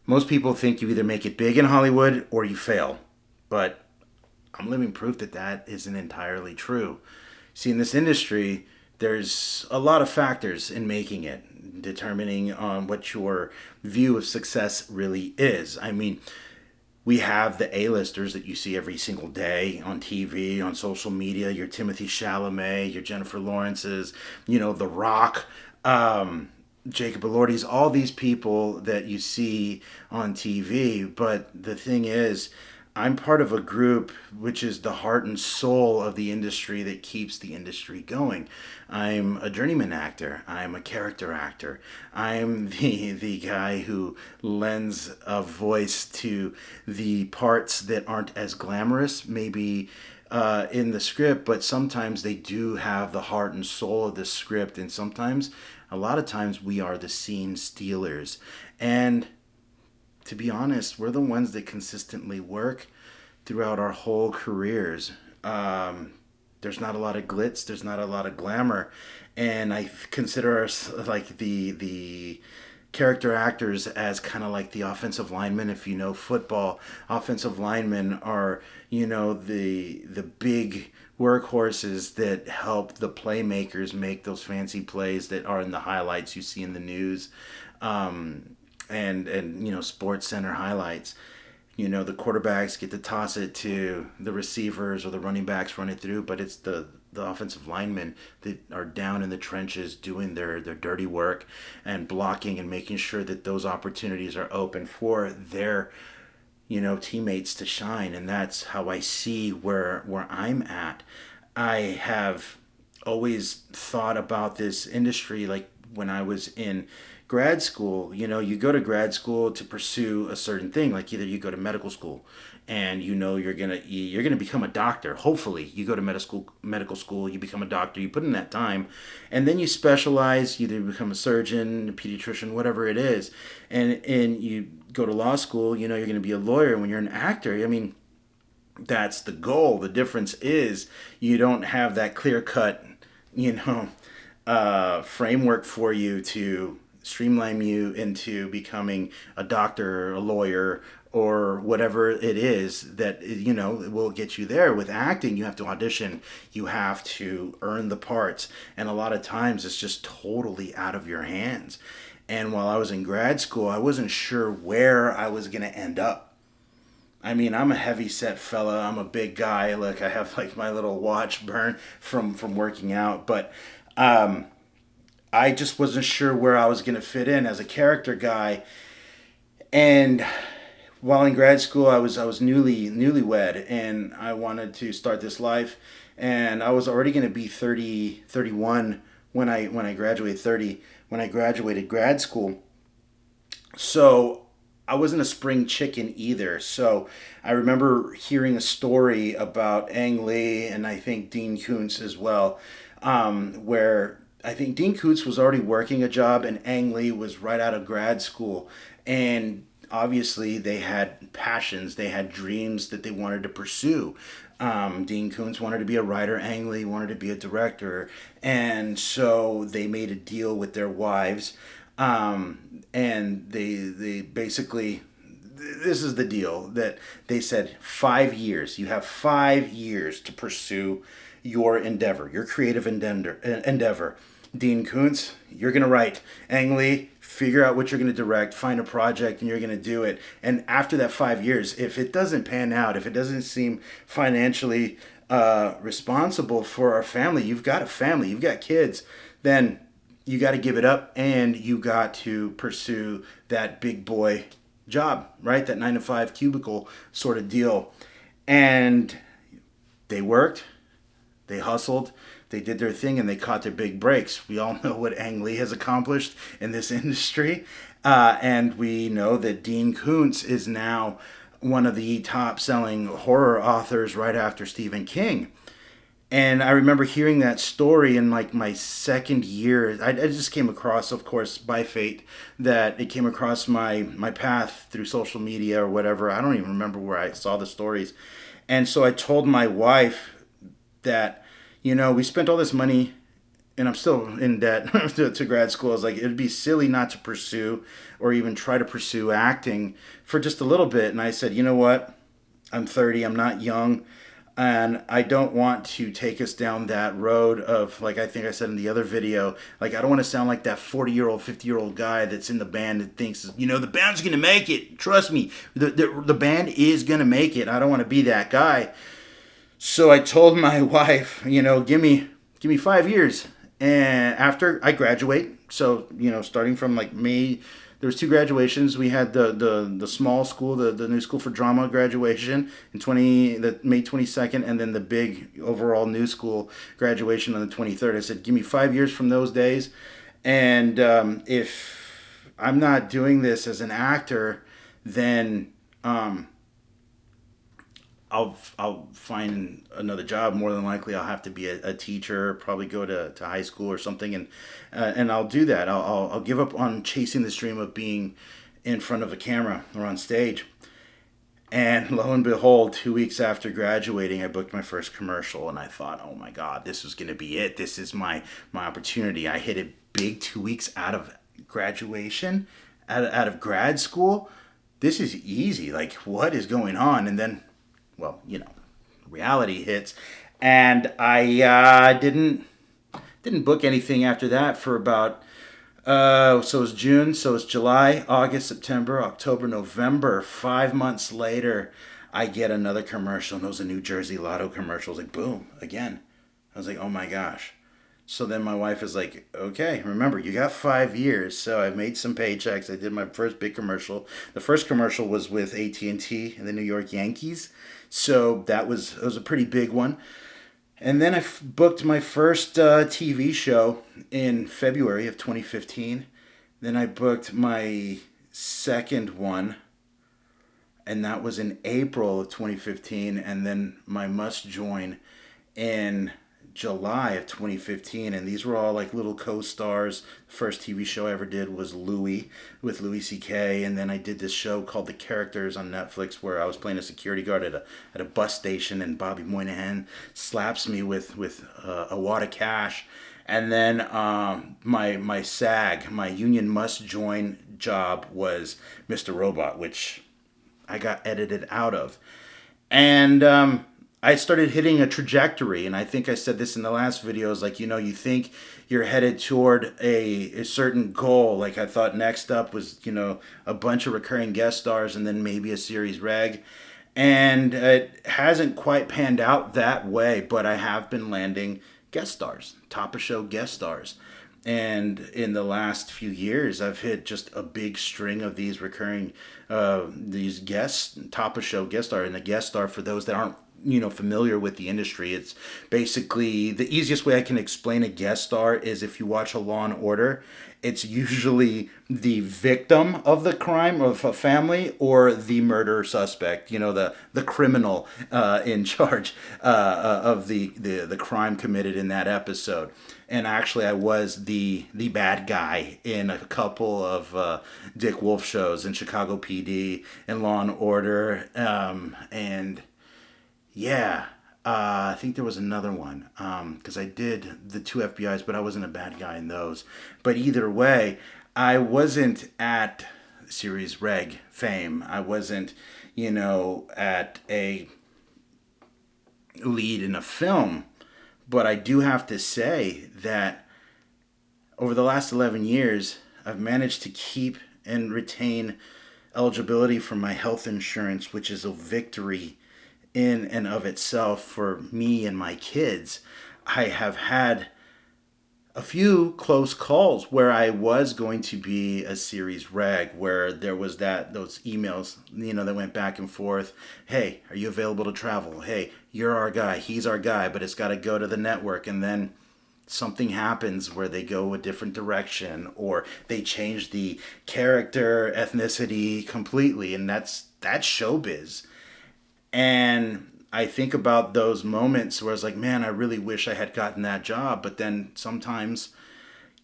Most people think you either make it big in Hollywood or you fail. But I'm living proof that that isn't entirely true. See, in this industry, there's a lot of factors in making it, determining on what your view of success really is. I mean, we have the A-listers that you see every single day on TV, on social media, your Timothy Chalamet, your Jennifer Lawrence's, The Rock, Jacob Elordi's, all these people that you see on TV. But the thing is, I'm part of a group which is the heart and soul of the industry that keeps the industry going. I'm a journeyman actor. I'm a character actor. I'm the guy who lends a voice to the parts that aren't as glamorous, maybe in the script, but sometimes they do have the heart and soul of the script, and sometimes, a lot of times, we are the scene stealers. And to be honest, we're the ones that consistently work throughout our whole careers. There's not a lot of glitz, there's not a lot of glamour, and I consider us like the character actors as kind of like the offensive linemen. If you know football, offensive linemen are the big workhorses that help the playmakers make those fancy plays that are in the highlights you see in the news, and Sports Center highlights. The quarterbacks get to toss it to the receivers or the running backs run it through, but it's the offensive linemen that are down in the trenches doing their dirty work and blocking and making sure that those opportunities are open for their teammates to shine. And that's how I see where I'm at. I have always thought about this industry like when I was in grad school. You go to grad school to pursue a certain thing. Like either you go to medical school and you're gonna become a doctor. Hopefully you go to medical school, you become a doctor, you put in that time, and then you specialize, either you become a surgeon, a pediatrician, whatever it is. And you go to law school, you're gonna be a lawyer. When you're an actor, I mean, that's the goal. The difference is you don't have that clear cut, framework for you to streamline you into becoming a doctor, a lawyer, or whatever it is that will get you there. With acting, you have to audition, you have to earn the parts, and a lot of times it's just totally out of your hands. And while I was in grad school, I wasn't sure where I was going to end up. I mean, I'm a heavy set fella. I'm a big guy. Look, I have like my little watch burn from working out, but I just wasn't sure where I was going to fit in as a character guy. And while in grad school, I was newlywed, and I wanted to start this life. And I was already going to be 30, 31 when I graduated, 30 when I graduated grad school. So I wasn't a spring chicken either. So I remember hearing a story about Ang Lee and I think Dean Koontz as well, where I think Dean Koontz was already working a job and Ang Lee was right out of grad school. And obviously they had passions, they had dreams that they wanted to pursue. Dean Koontz wanted to be a writer, Ang Lee wanted to be a director. And so they made a deal with their wives. And they basically, this is the deal, that they said 5 years. You have 5 years to pursue your endeavor, your creative endeavor. Dean Koontz, you're going to write. Ang Lee, figure out what you're going to direct, find a project, and you're going to do it. And after that 5 years, if it doesn't pan out, if it doesn't seem financially responsible for our family, you've got a family, you've got kids, then you got to give it up and you got to pursue that big boy job, right? That 9 to 5 cubicle sort of deal. And they worked, they hustled, they did their thing, and they caught their big breaks. We all know what Ang Lee has accomplished in this industry. And we know that Dean Koontz is now one of the top selling horror authors right after Stephen King. And I remember hearing that story in like my second year. I just came across, of course, by fate, that it came across my path through social media or whatever. I don't even remember where I saw the stories. And so I told my wife that, we spent all this money and I'm still in debt to grad school. I was like, it'd be silly not to pursue or even try to pursue acting for just a little bit. And I said, you know what? I'm 30. I'm not young. And I don't want to take us down that road of, like I think I said in the other video, like I don't want to sound like that 40-year-old, 50-year-old guy that's in the band that thinks, the band's going to make it. Trust me, the band is going to make it. I don't want to be that guy. So I told my wife, give me 5 years. And after I graduate, so, starting from like May, there was two graduations. We had the small school, the new school for drama graduation in the May 22nd, and then the big overall new school graduation on the 23rd. I said, give me 5 years from those days. And if I'm not doing this as an actor, then I'll find another job. More than likely, I'll have to be a teacher. Probably go to high school or something, and I'll do that. I'll give up on chasing this dream of being in front of a camera or on stage. And lo and behold, 2 weeks after graduating, I booked my first commercial, and I thought, oh my God, this was going to be it. This is my opportunity. I hit it big 2 weeks out of graduation, out of grad school. This is easy. Like, what is going on? And then, well, reality hits, and I didn't book anything after that for about so it's June, so it's July, August, September, October, November. 5 months later, I get another commercial, and it was a New Jersey Lotto commercial. I was like, boom, again. I was like, oh my gosh. So then my wife is like, okay, remember, you got 5 years. So I made some paychecks. I did my first big commercial. The first commercial was with AT&T and the New York Yankees. So it was a pretty big one. And then I booked my first TV show in February of 2015. Then I booked my second one, and that was in April of 2015. And then my Must Join in July of 2015, and these were all like little co-stars. The first TV show I ever did was Louis, with Louis C.K., and then I did this show called The Characters on Netflix, where I was playing a security guard at a bus station, and Bobby Moynihan slaps me with a wad of cash. And then my SAG, my Union Must Join job, was Mr. Robot, which I got edited out of. And I started hitting a trajectory, and I think I said this in the last video, is like, you think you're headed toward a certain goal. Like, I thought next up was, a bunch of recurring guest stars and then maybe a series reg. And it hasn't quite panned out that way, but I have been landing guest stars, top of show guest stars. And in the last few years, I've hit just a big string of these recurring, these guests, top of show guest star. And the guest star, for those that aren't familiar with the industry, it's basically, the easiest way I can explain a guest star is, if you watch a Law and Order, it's usually the victim of the crime of a family or the murder suspect, the criminal in charge of the crime committed in that episode. And actually, I was the bad guy in a couple of Dick Wolf shows, in Chicago PD and Law and Order, and yeah, I think there was another one, because I did the two FBIs, but I wasn't a bad guy in those. But either way, I wasn't at series reg fame. I wasn't, at a lead in a film. But I do have to say that over the last 11 years, I've managed to keep and retain eligibility for my health insurance, which is a victory in and of itself for me and my kids. I have had a few close calls where I was going to be a series reg, where there was those emails, that went back and forth. Hey, are you available to travel? Hey, you're our guy, he's our guy, but it's got to go to the network. And then something happens where they go a different direction, or they change the character ethnicity completely, and that's showbiz. And I think about those moments where I was like, man, I really wish I had gotten that job. But then sometimes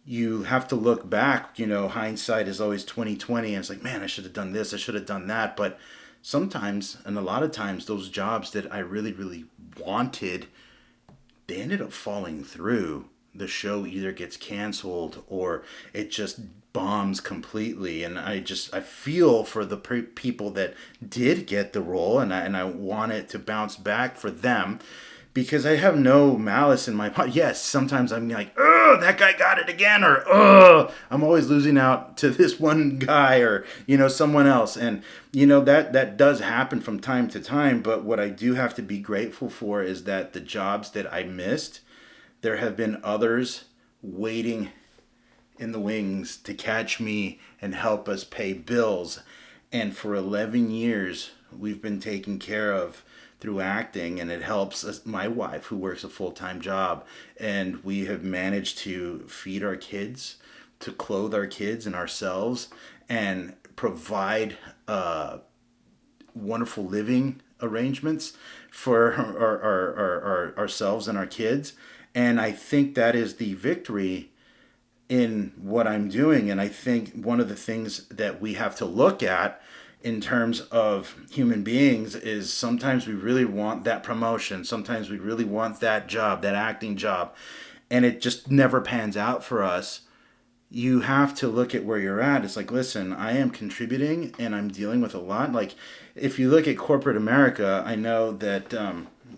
you have to look back, hindsight is always 20/20. And it's like, man, I should have done this, I should have done that. But sometimes, and a lot of times, those jobs that I really, really wanted, they ended up falling through. the show either gets canceled or it just bombs completely. And I feel for the people that did get the role, and I want it to bounce back for them, because I have no malice in my part. Yes, sometimes I'm like, oh, that guy got it again, or oh, I'm always losing out to this one guy, or someone else, and that does happen from time to time. But what I do have to be grateful for is that the jobs that I missed, there have been others waiting in the wings to catch me and help us pay bills. And for 11 years, we've been taken care of through acting, and it helps us, my wife, who works a full-time job, and we have managed to feed our kids, to clothe our kids and ourselves, and provide wonderful living arrangements for ourselves and our kids. And I think that is the victory in what I'm doing. And I think one of the things that we have to look at in terms of human beings is sometimes we really want that promotion. Sometimes we really want that job, that acting job, and it just never pans out for us. You have to look at where you're at. It's like, listen, I am contributing and I'm dealing with a lot. Like, if you look at corporate America, I know that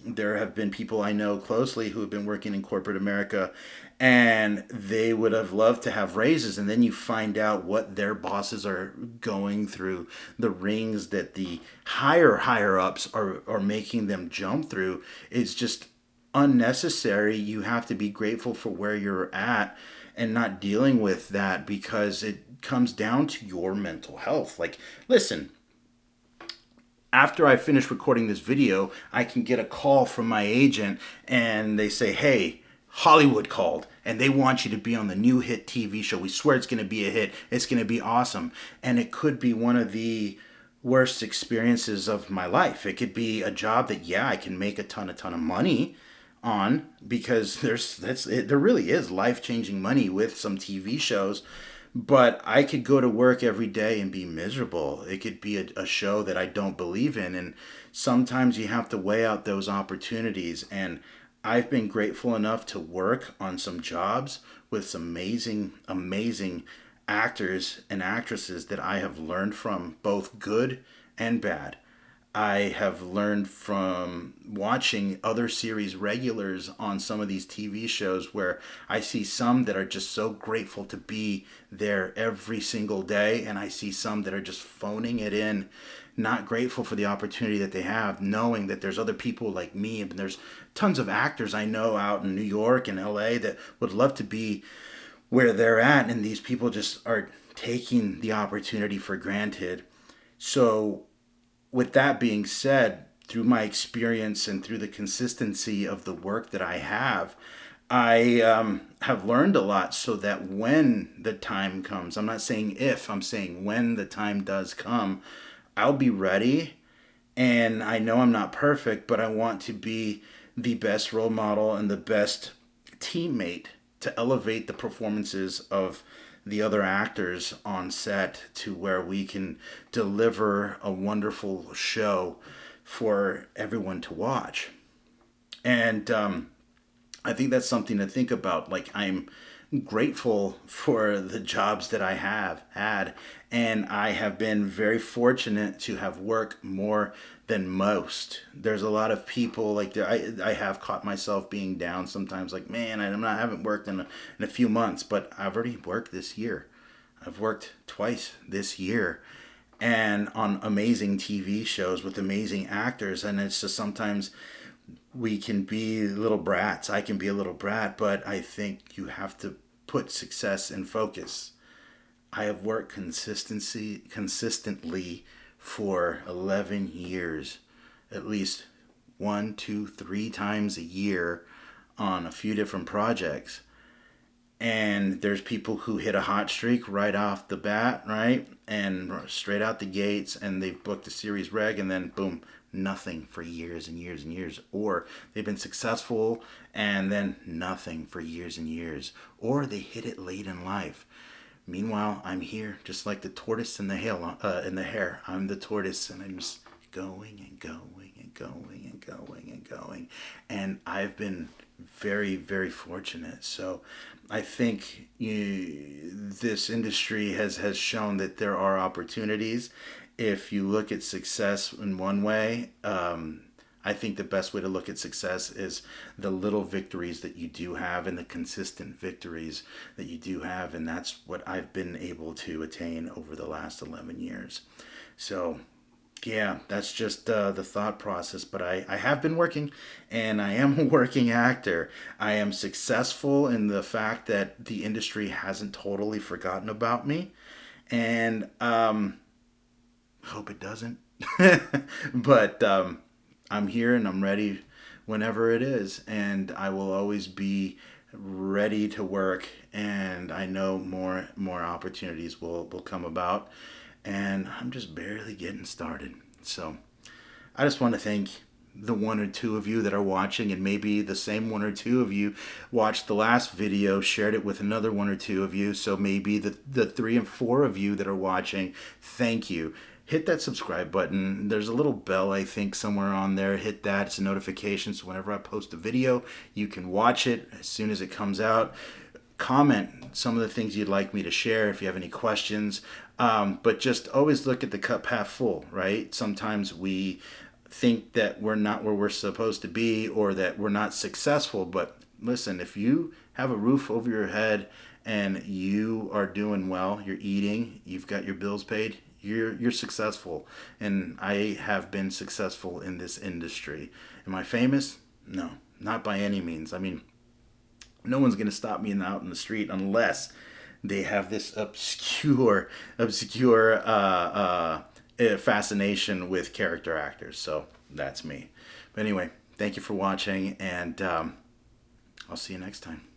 there have been people I know closely who have been working in corporate America, and they would have loved to have raises, and then you find out what their bosses are going through, the rings that the higher ups are making them jump through. It's just unnecessary. You have to be grateful for where you're at and not dealing with that, because it comes down to your mental health. Like, listen, after I finish recording this video, I can get a call from my agent and they say, hey, Hollywood called and they want you to be on the new hit TV show. We swear it's going to be a hit. It's going to be awesome. And it could be one of the worst experiences of my life. It could be a job that, yeah, I can make a ton of money on, because there really is life-changing money with some TV shows. But I could go to work every day and be miserable. It could be a show that I don't believe in. And sometimes you have to weigh out those opportunities. And I've been grateful enough to work on some jobs with some amazing actors and actresses that I have learned from, both good and bad. I have learned from watching other series regulars on some of these TV shows, where I see some that are just so grateful to be there every single day, and I see some that are just phoning it in, not grateful for the opportunity that they have, knowing that there's other people like me, and there's tons of actors I know out in New York and LA that would love to be where they're at, and these people just are taking the opportunity for granted. So with that being said, through my experience and through the consistency of the work that I have learned a lot, so that when the time comes, I'm not saying if, I'm saying when the time does come, I'll be ready. And I know I'm not perfect, but I want to be the best role model and the best teammate to elevate the performances of the other actors on set, to where we can deliver a wonderful show for everyone to watch. And I think that's something to think about. Like, I'm grateful for the jobs that I have had, and I have been very fortunate to have worked more than most. There's a lot of people like I have caught myself being down sometimes, like, man, I haven't worked in a few months, but I've already worked this year. I've worked twice this year, and on amazing TV shows with amazing actors. And it's just sometimes we can be little brats. I can be a little brat, but I think you have to put success in focus. I have worked consistently for 11 years, at least 1, 2, 3 times a year on a few different projects. And there's people who hit a hot streak right off the bat, right? And straight out the gates, and they've booked a series reg, and then boom, nothing for years and years and years. Or they've been successful and then nothing for years and years. Or they hit it late in life. Meanwhile, I'm here just like the tortoise in the hare. I'm the tortoise, and I'm just going and going and going and going and going. And I've been very, very fortunate. So I think this industry has shown that there are opportunities. If you look at success in one way, I think the best way to look at success is the little victories that you do have and the consistent victories that you do have. And that's what I've been able to attain over the last 11 years. So, yeah, that's just the thought process. But I have been working, and I am a working actor. I am successful in the fact that the industry hasn't totally forgotten about me. And hope it doesn't. But I'm here and I'm ready whenever it is. And I will always be ready to work. And I know more opportunities will come about. And I'm just barely getting started. So I just want to thank the one or two of you that are watching, and maybe the same one or two of you watched the last video, shared it with another one or two of you. So maybe the three and four of you that are watching, thank you. Hit that subscribe button. There's a little bell, I think, somewhere on there. Hit that. It's a notification. So whenever I post a video, you can watch it as soon as it comes out. Comment some of the things you'd like me to share if you have any questions. But just always look at the cup half full, right? Sometimes we think that we're not where we're supposed to be, or that we're not successful. But listen, if you have a roof over your head and you are doing well, you're eating, you've got your bills paid, you're successful. And I have been successful in this industry. Am I famous? No, not by any means. I mean, no one's going to stop me out in the street unless they have this obscure fascination with character actors. So that's me. But anyway, thank you for watching, and I'll see you next time.